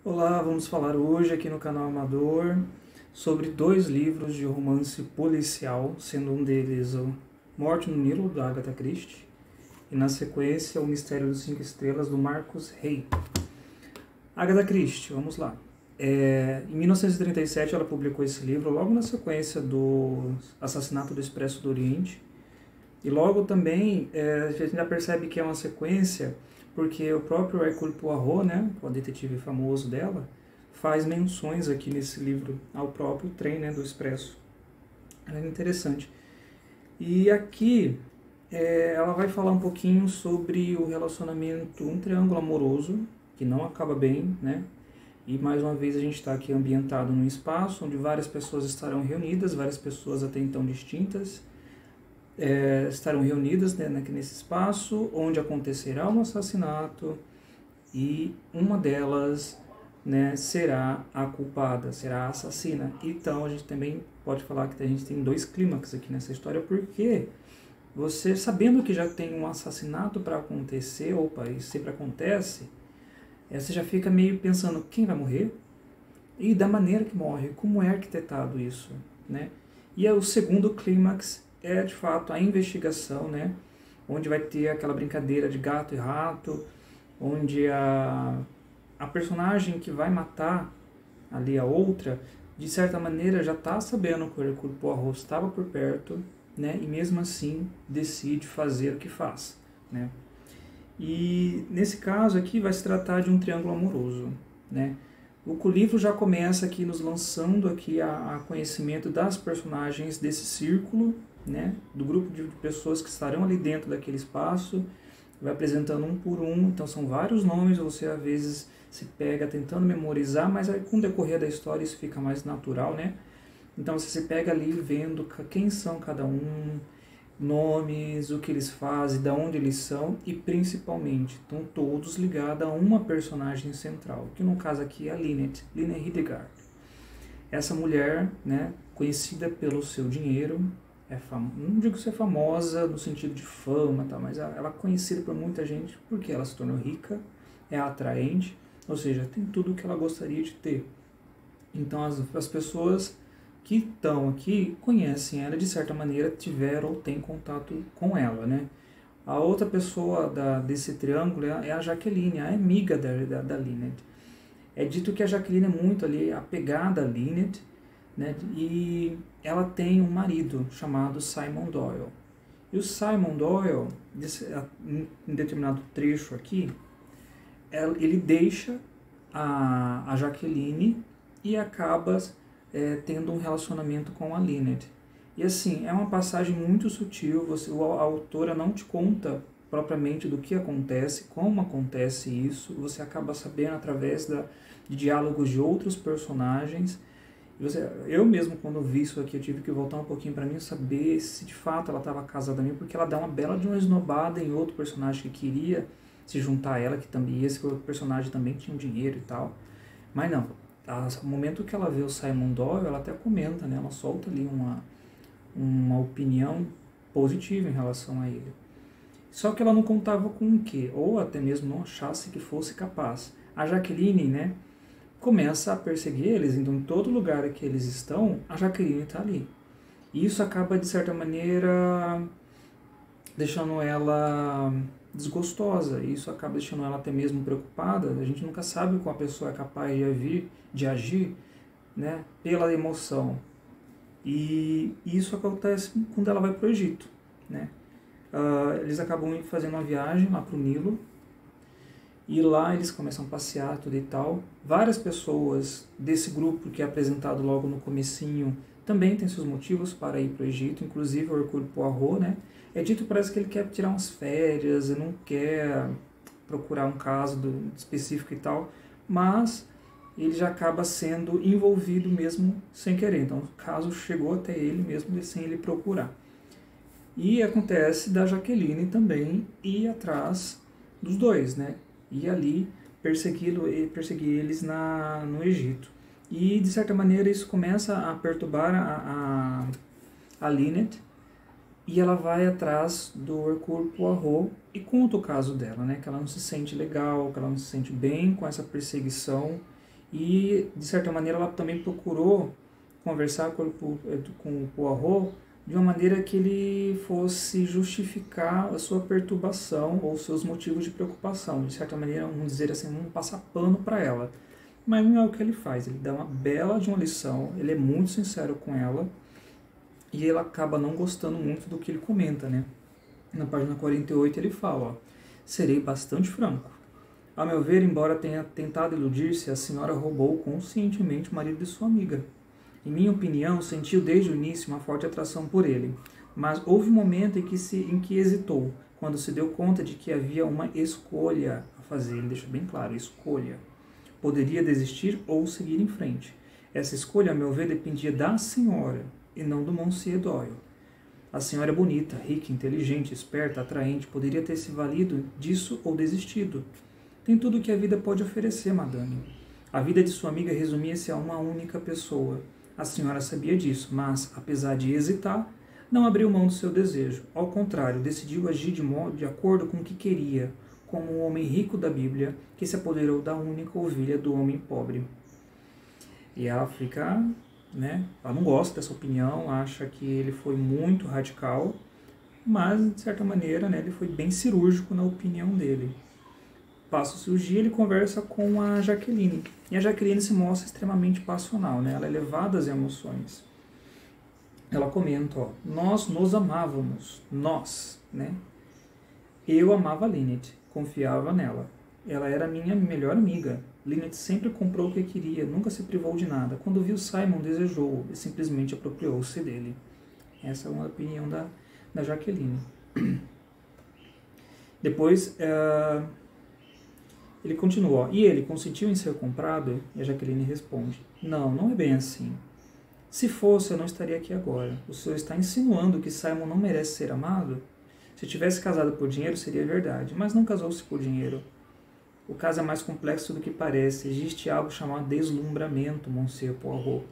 Olá, vamos falar hoje aqui no canal Amador sobre dois livros de romance policial, sendo um deles o Morte no Nilo, da Agatha Christie, e na sequência O Mistério dos Cinco Estrelas, do Marcus Hay. Agatha Christie, vamos lá. Em 1937 ela publicou esse livro logo na sequência do assassinato do Expresso do Oriente, e logo também a gente já percebe que é uma sequência porque o próprio Hercule Poirot, né, o detetive famoso dela, faz menções aqui nesse livro ao próprio trem, né, do Expresso. É interessante. E aqui ela vai falar um pouquinho sobre o relacionamento, um triângulo amoroso, que não acaba bem, né? E mais uma vez a gente está aqui ambientado num espaço onde várias pessoas estarão reunidas, várias pessoas até então distintas, estarão reunidas, né, nesse espaço onde acontecerá um assassinato e uma delas, né, será a culpada, será a assassina. Então a gente também pode falar que a gente tem dois clímax aqui nessa história, porque você, sabendo que já tem um assassinato para acontecer, opa, isso sempre acontece, você já fica meio pensando quem vai morrer e da maneira que morre, como é arquitetado isso, né? E o segundo clímax é de fato a investigação, né? Onde vai ter aquela brincadeira de gato e rato, onde a personagem que vai matar ali a outra, de certa maneira já está sabendo que o Hercule Poirot estava por perto, né? E mesmo assim decide fazer o que faz, né? E nesse caso aqui vai se tratar de um triângulo amoroso, né? O livro já começa aqui nos lançando aqui a conhecimento das personagens desse círculo, né, do grupo de pessoas que estarão ali dentro daquele espaço, vai apresentando um por um, então são vários nomes, você às vezes se pega tentando memorizar, mas aí, com o decorrer da história isso fica mais natural, né? Então você se pega ali vendo quem são cada um, nomes, o que eles fazem, de onde eles são e principalmente estão todos ligados a uma personagem central, que no caso aqui é a Lynette Hildegard. Essa mulher, né, conhecida pelo seu dinheiro, não digo ser famosa no sentido de fama, tá, mas ela é conhecida por muita gente porque ela se tornou rica, é atraente, ou seja, tem tudo o que ela gostaria de ter. Então as pessoas que estão aqui conhecem ela, de certa maneira tiveram ou têm contato com ela, né? A outra pessoa desse triângulo é a Jaqueline, a amiga da Lynette. É dito que a Jaqueline é muito ali apegada a Lynette, né? E ela tem um marido chamado Simon Doyle. E o Simon Doyle, em determinado trecho aqui, ele deixa a Jaqueline e acaba tendo um relacionamento com a Lynette. E assim, é uma passagem muito sutil, a autora não te conta propriamente do que acontece, como acontece isso, você acaba sabendo através de diálogos de outros personagens. Eu mesmo, quando vi isso aqui, eu tive que voltar um pouquinho para mim saber se de fato ela estava casada mesmo, porque ela dá uma bela de uma esnobada em outro personagem que queria se juntar a ela, que também esse personagem também tinha um dinheiro e tal, mas não. No momento que ela vê o Simon Doyle, ela até comenta, né? Ela solta ali uma opinião positiva em relação a ele. Só que ela não contava com o quê? Ou até mesmo não achasse que fosse capaz. A Jaqueline, né, começa a perseguir eles, então em todo lugar que eles estão, a Jaqueline está ali. E isso acaba, de certa maneira, deixando ela desgostosa, e isso acaba deixando ela até mesmo preocupada. A gente nunca sabe como a pessoa é capaz de agir, né, pela emoção. E isso acontece quando ela vai para o Egito, né? Eles acabam fazendo uma viagem lá para o Nilo, e lá eles começam a passear, tudo e tal. Várias pessoas desse grupo que é apresentado logo no comecinho também tem seus motivos para ir para o Egito, inclusive o Hercule Poirot, né? É dito, parece que ele quer tirar umas férias, ele não quer procurar um caso específico e tal, mas ele já acaba sendo envolvido mesmo sem querer. Então o caso chegou até ele mesmo sem ele procurar. E acontece da Jaqueline também ir atrás dos dois, né? E ali perseguir eles no Egito. E de certa maneira isso começa a perturbar a Lynette, e ela vai atrás do Hercule Poirot e conta o caso dela, né? Que ela não se sente legal, que ela não se sente bem com essa perseguição, E, de certa maneira, ela também procurou conversar com o Poirot de uma maneira que ele fosse justificar a sua perturbação ou seus motivos de preocupação. De certa maneira, vamos dizer assim, vamos passar pano para ela. Mas não é o que ele faz, ele dá uma bela de uma lição, ele é muito sincero com ela e ela acaba não gostando muito do que ele comenta, né? Na página 48 ele fala, ó, serei bastante franco. A meu ver, embora tenha tentado iludir-se, a senhora roubou conscientemente o marido de sua amiga. Em minha opinião, sentiu desde o início uma forte atração por ele, mas houve um momento em que hesitou, quando se deu conta de que havia uma escolha a fazer. Ele deixa bem claro, escolha. Poderia desistir ou seguir em frente. Essa escolha, a meu ver, dependia da senhora e não do Monsieur Doyle. A senhora é bonita, rica, inteligente, esperta, atraente, poderia ter se valido disso ou desistido. Tem tudo o que a vida pode oferecer, madame. A vida de sua amiga resumia-se a uma única pessoa. A senhora sabia disso, mas, apesar de hesitar, não abriu mão do seu desejo. Ao contrário, decidiu agir de acordo com o que queria, como um homem rico da Bíblia que se apoderou da única ovelha do homem pobre. E ela fica, né, ela não gosta dessa opinião, acha que ele foi muito radical, mas, de certa maneira, né, ele foi bem cirúrgico na opinião dele. Passa o dia, ele conversa com a Jaqueline. E a Jaqueline se mostra extremamente passional, né? Ela é levada às emoções. Ela comenta, ó, nós nos amávamos, nós, né? Eu amava a Lynette, confiava nela. Ela era minha melhor amiga. Lynette sempre comprou o que queria, nunca se privou de nada. Quando viu Simon, desejou-o e simplesmente apropriou-se dele. Essa é uma opinião da Jaqueline. Depois, ele continua, e ele consentiu em ser comprado? E a Jaqueline responde, não é bem assim. Se fosse, eu não estaria aqui agora. O senhor está insinuando que Simon não merece ser amado? Se tivesse casado por dinheiro, seria verdade, mas não casou-se por dinheiro. O caso é mais complexo do que parece. Existe algo chamado deslumbramento, Monsieur Poirot.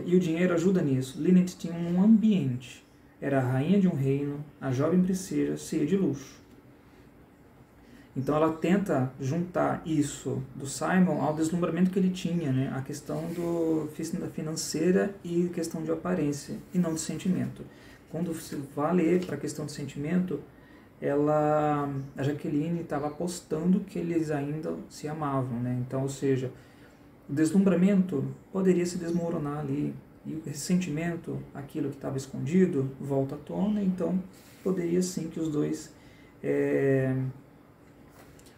E o dinheiro ajuda nisso. Lynette tinha um ambiente. Era a rainha de um reino, a jovem princesa, cheia de luxo. Então ela tenta juntar isso do Simon ao deslumbramento que ele tinha, né? A questão da financeira e questão de aparência, e não de sentimento. Quando se vai ler para a questão de sentimento, a Jaqueline estava apostando que eles ainda se amavam, né? Então, ou seja, o deslumbramento poderia se desmoronar ali, e o ressentimento, aquilo que estava escondido, volta à tona, então poderia sim que os dois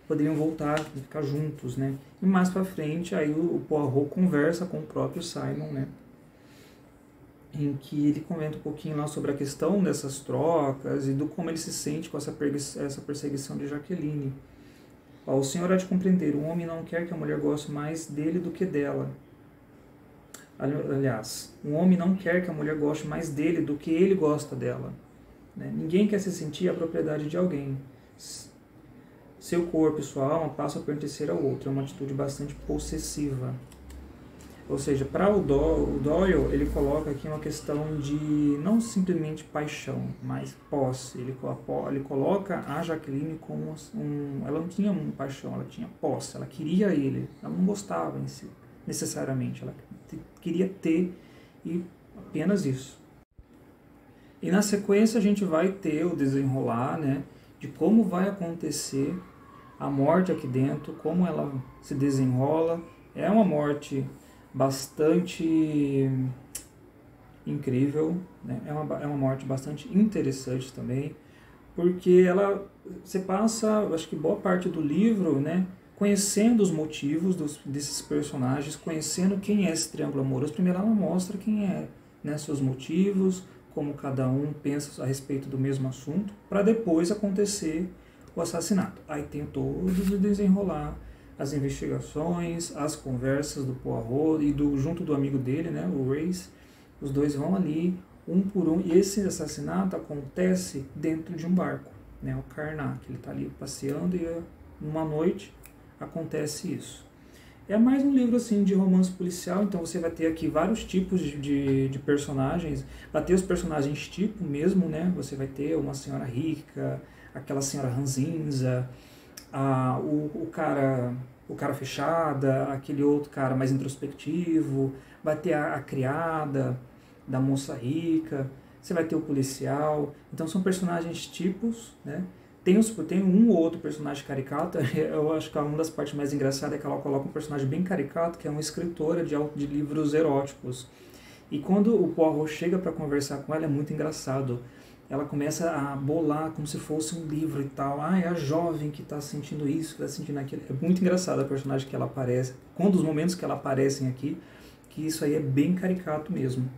poderiam voltar e ficar juntos, né? E mais para frente, aí o Poirot conversa com o próprio Simon, né? Em que ele comenta um pouquinho lá sobre a questão dessas trocas e do como ele se sente com essa perseguição de Jaqueline. O senhor há de compreender, o homem não quer que a mulher goste mais dele do que dela. Aliás, um homem não quer que a mulher goste mais dele do que ele gosta dela. Né? Ninguém quer se sentir a propriedade de alguém. Seu corpo e sua alma passam a pertencer ao outro. É uma atitude bastante possessiva. Ou seja, para o Doyle, ele coloca aqui uma questão de não simplesmente paixão, mas posse. Ele coloca a Jaqueline como ela não tinha uma paixão, ela tinha posse. Ela queria ele, ela não gostava em si, necessariamente. Ela queria ter e apenas isso. E na sequência a gente vai ter o desenrolar, né, de como vai acontecer a morte aqui dentro, como ela se desenrola. É uma morte bastante incrível, né? É uma morte bastante interessante também, porque você passa, acho que boa parte do livro, né, conhecendo os motivos desses personagens, conhecendo quem é esse triângulo amoroso. Primeiro ela mostra quem é, né, seus motivos, como cada um pensa a respeito do mesmo assunto, para depois acontecer o assassinato. Aí tem todo o desenrolar, as investigações, as conversas do Poirot e junto do amigo dele, né, o Race. Os dois vão ali, um por um, e esse assassinato acontece dentro de um barco, né, o Carnat, que ele está ali passeando e numa noite acontece isso. É mais um livro assim de romance policial, então você vai ter aqui vários tipos de personagens, vai ter os personagens tipo mesmo, né? Você vai ter uma senhora rica, aquela senhora ranzinza, o cara fechada, aquele outro cara mais introspectivo, vai ter a criada da moça rica, você vai ter o policial. Então são personagens tipos, né? Tem um ou outro personagem caricato. Eu acho que uma das partes mais engraçadas é que ela coloca um personagem bem caricato, que é uma escritora de livros eróticos. E quando o Poirot chega para conversar com ela, é muito engraçado. Ela começa a bolar como se fosse um livro e tal. Ah, é a jovem que está sentindo isso, que está sentindo aquilo. É muito engraçado a personagem que ela aparece. Um dos momentos que ela aparecem aqui, que isso aí é bem caricato mesmo.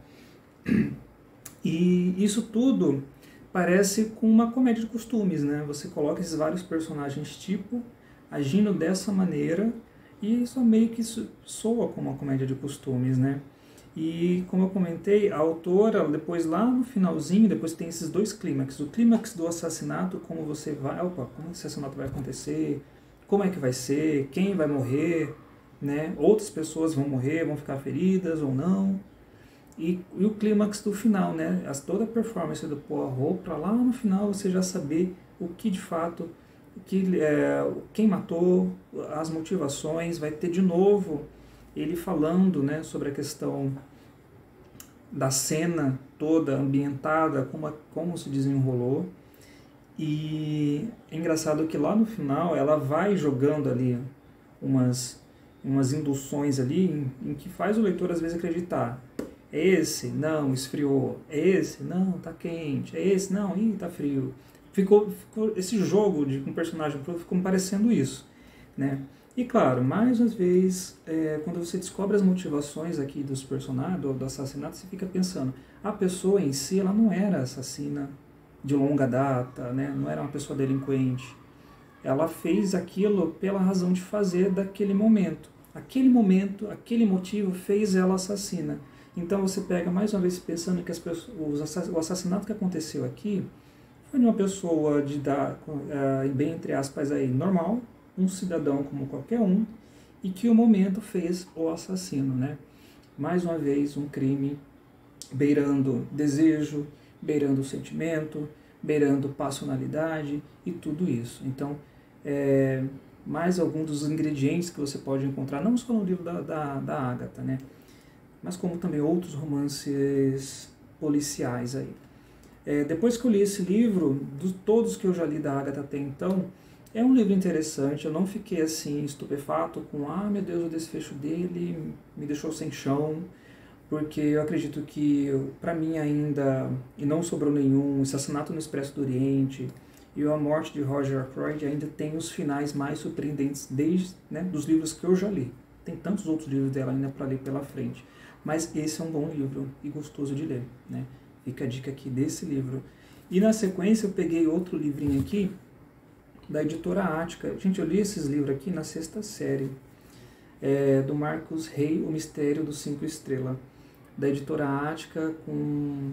E isso tudo parece com uma comédia de costumes, né? Você coloca esses vários personagens tipo, agindo dessa maneira, e isso meio que soa como uma comédia de costumes, né? E como eu comentei, a autora, depois lá no finalzinho, depois tem esses dois clímax. O clímax do assassinato, como você vai, como esse assassinato vai acontecer, como é que vai ser, quem vai morrer, né? Outras pessoas vão morrer, vão ficar feridas ou não. E o clímax do final, né? Toda a performance do Poirot, para lá no final você já saber o que de fato, quem matou, as motivações, vai ter de novo ele falando, né, sobre a questão da cena toda ambientada, como se desenrolou. E é engraçado que lá no final ela vai jogando ali umas induções ali em que faz o leitor às vezes acreditar. É esse? Não, esfriou. É esse? Não, tá quente. É esse? Não, tá frio. Ficou esse jogo com personagem ficou me parecendo isso, né? E claro, mais uma vez, quando você descobre as motivações aqui dos personagens, do assassinato, você fica pensando, a pessoa em si, ela não era assassina de longa data, né? Não era uma pessoa delinquente. Ela fez aquilo pela razão de fazer daquele momento. Aquele momento, aquele motivo fez ela assassina. Então você pega mais uma vez pensando que o assassinato que aconteceu aqui foi de uma pessoa bem entre aspas aí, normal, um cidadão como qualquer um, e que o momento fez o assassino, né? Mais uma vez um crime beirando desejo, beirando sentimento, beirando passionalidade e tudo isso. Então, mais alguns dos ingredientes que você pode encontrar, não só no livro da Agatha, né? Mas como também outros romances policiais aí. Depois que eu li esse livro, de todos que eu já li da Agatha até então, é um livro interessante. Eu não fiquei assim estupefato com, meu Deus, o desfecho dele me deixou sem chão, porque eu acredito que, para mim ainda, e não sobrou nenhum, Assassinato no Expresso do Oriente e A Morte de Roger Ackroyd ainda tem os finais mais surpreendentes dos livros que eu já li. Tem tantos outros livros dela ainda para ler pela frente, mas esse é um bom livro e gostoso de ler, né? Fica a dica aqui desse livro. E na sequência eu peguei outro livrinho aqui, da editora Ática. Gente, eu li esses livros aqui na 6ª série, do Marcos Rey, O Mistério dos 5 Estrelas, da editora Ática, com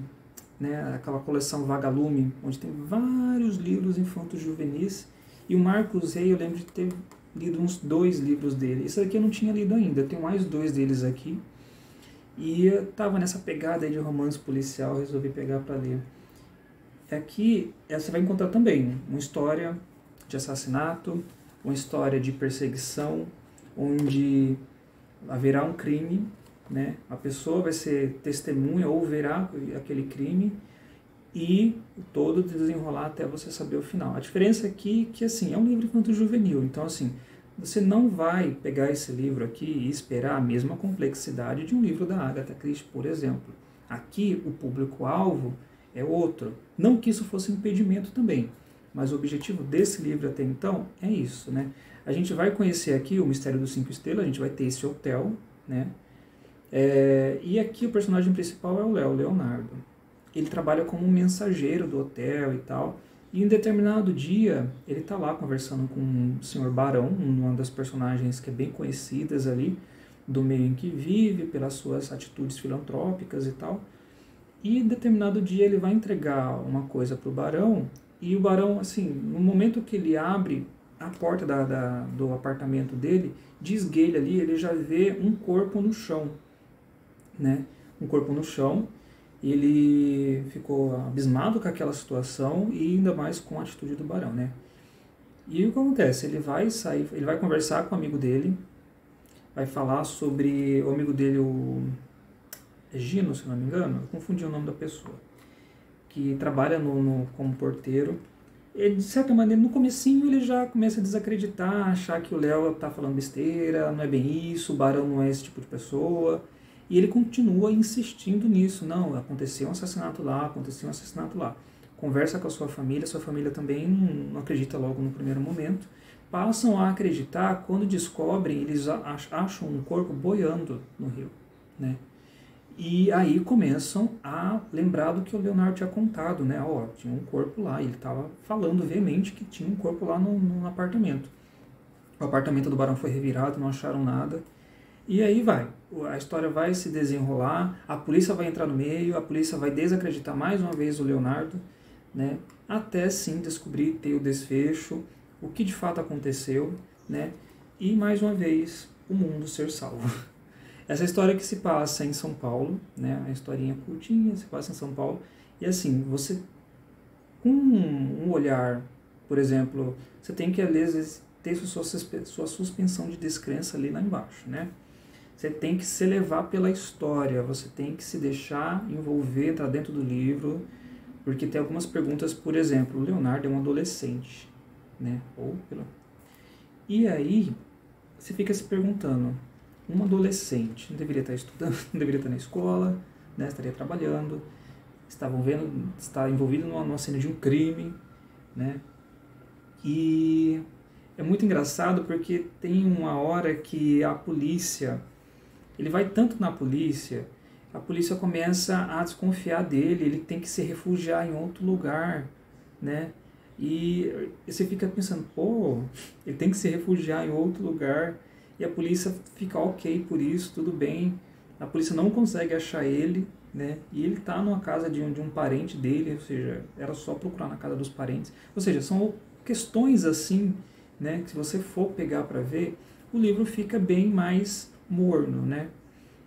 aquela coleção Vagalume, onde tem vários livros infantos juvenis. E o Marcos Rey, eu lembro de ter lido uns 2 livros dele. Esse aqui eu não tinha lido ainda, eu tenho mais 2 deles aqui. E eu estava nessa pegada aí de romance policial, resolvi pegar para ler. Aqui você vai encontrar também uma história de assassinato, uma história de perseguição, onde haverá um crime, né? A pessoa vai ser testemunha ou verá aquele crime e todo desenrolar até você saber o final. A diferença aqui é que assim, é um livro infanto-juvenil, então assim, você não vai pegar esse livro aqui e esperar a mesma complexidade de um livro da Agatha Christie, por exemplo. Aqui o público-alvo é outro. Não que isso fosse impedimento também, mas o objetivo desse livro até então é isso, né? A gente vai conhecer aqui o Mistério dos 5 Estrelas, a gente vai ter esse hotel, né? E aqui o personagem principal é o Leonardo. Ele trabalha como um mensageiro do hotel e tal, e em determinado dia ele está lá conversando com o Sr. Barão, uma das personagens que é bem conhecidas ali, do meio em que vive, pelas suas atitudes filantrópicas e tal. E em determinado dia ele vai entregar uma coisa para o Barão, e o Barão, assim, no momento que ele abre a porta do apartamento dele, de esguelha ali, ele já vê um corpo no chão, né? Um corpo no chão. Ele ficou abismado com aquela situação e ainda mais com a atitude do Barão, né? E o que acontece? Ele vai sair, ele vai conversar com o amigo dele, vai falar sobre o amigo dele, o Gino, se não me engano, eu confundi o nome da pessoa, que trabalha como porteiro. E, de certa maneira, no comecinho ele já começa a desacreditar, achar que o Léo tá falando besteira, não é bem isso, o Barão não é esse tipo de pessoa. E ele continua insistindo nisso. Não, aconteceu um assassinato lá, aconteceu um assassinato lá. Conversa com a sua família também não acredita logo no primeiro momento. Passam a acreditar quando descobrem, eles acham um corpo boiando no rio, né? E aí começam a lembrar do que o Leonardo tinha contado, né? Ó, tinha um corpo lá, ele estava falando veemente que tinha um corpo lá no apartamento. O apartamento do Barão foi revirado, não acharam nada. E aí vai, a história vai se desenrolar, a polícia vai entrar no meio, a polícia vai desacreditar mais uma vez o Leonardo, né? Até sim descobrir, ter o desfecho, o que de fato aconteceu, né? E mais uma vez, o mundo ser salvo. Essa história que se passa em São Paulo, né, uma historinha curtinha, se passa em São Paulo, e assim, você, com um olhar, por exemplo, você tem que, às vezes, ter sua suspensão de descrença ali lá embaixo, né? Você tem que se levar pela história, você tem que se deixar envolver, entrar dentro do livro, porque tem algumas perguntas, por exemplo, o Leonardo é um adolescente, né? E aí, você fica se perguntando, um adolescente não deveria estar estudando, não deveria estar na escola, né, estaria trabalhando, está envolvido numa cena de um crime, né? E é muito engraçado porque tem uma hora que a polícia, ele vai tanto na polícia, a polícia começa a desconfiar dele, ele tem que se refugiar em outro lugar, né? E você fica pensando, pô, ele tem que se refugiar em outro lugar. E a polícia fica ok por isso, tudo bem. A polícia não consegue achar ele, né? E ele está numa casa de um parente dele, ou seja, era só procurar na casa dos parentes. Ou seja, são questões assim, né? Que se você for pegar para ver, o livro fica bem mais morno, né?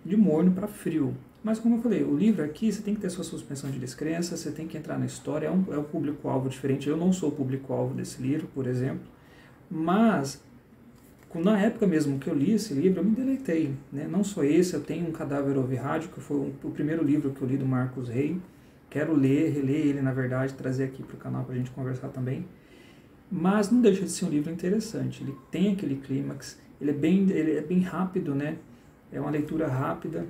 De morno para frio. Mas como eu falei, o livro aqui, você tem que ter sua suspensão de descrença, você tem que entrar na história, é um público-alvo diferente. Eu não sou o público-alvo desse livro, por exemplo, mas na época mesmo que eu li esse livro, eu me deleitei, né? Não só esse, eu tenho Um Cadáver Ouve Rádio, que foi o primeiro livro que eu li do Marcos Rey. Quero reler ele, na verdade, trazer aqui para o canal para a gente conversar também. Mas não deixa de ser um livro interessante. Ele tem aquele clímax, ele é bem rápido, né? É uma leitura rápida,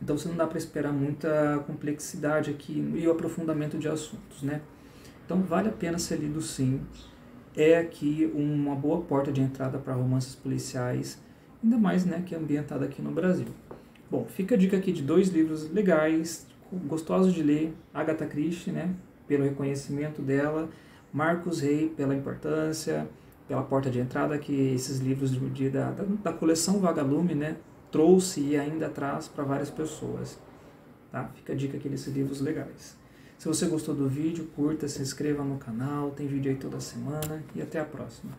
então você não dá para esperar muita complexidade aqui e o aprofundamento de assuntos, né? Então vale a pena ser lido sim. É aqui uma boa porta de entrada para romances policiais, ainda mais, né, que é ambientado aqui no Brasil. Bom, fica a dica aqui de 2 livros legais, gostosos de ler, Agatha Christie, né, pelo reconhecimento dela, Marcos Rey pela importância, pela porta de entrada que esses livros da coleção Vagalume, né, trouxe e ainda traz para várias pessoas. Tá? Fica a dica aqui desses livros legais. Se você gostou do vídeo, curta, se inscreva no canal, tem vídeo aí toda semana e até a próxima.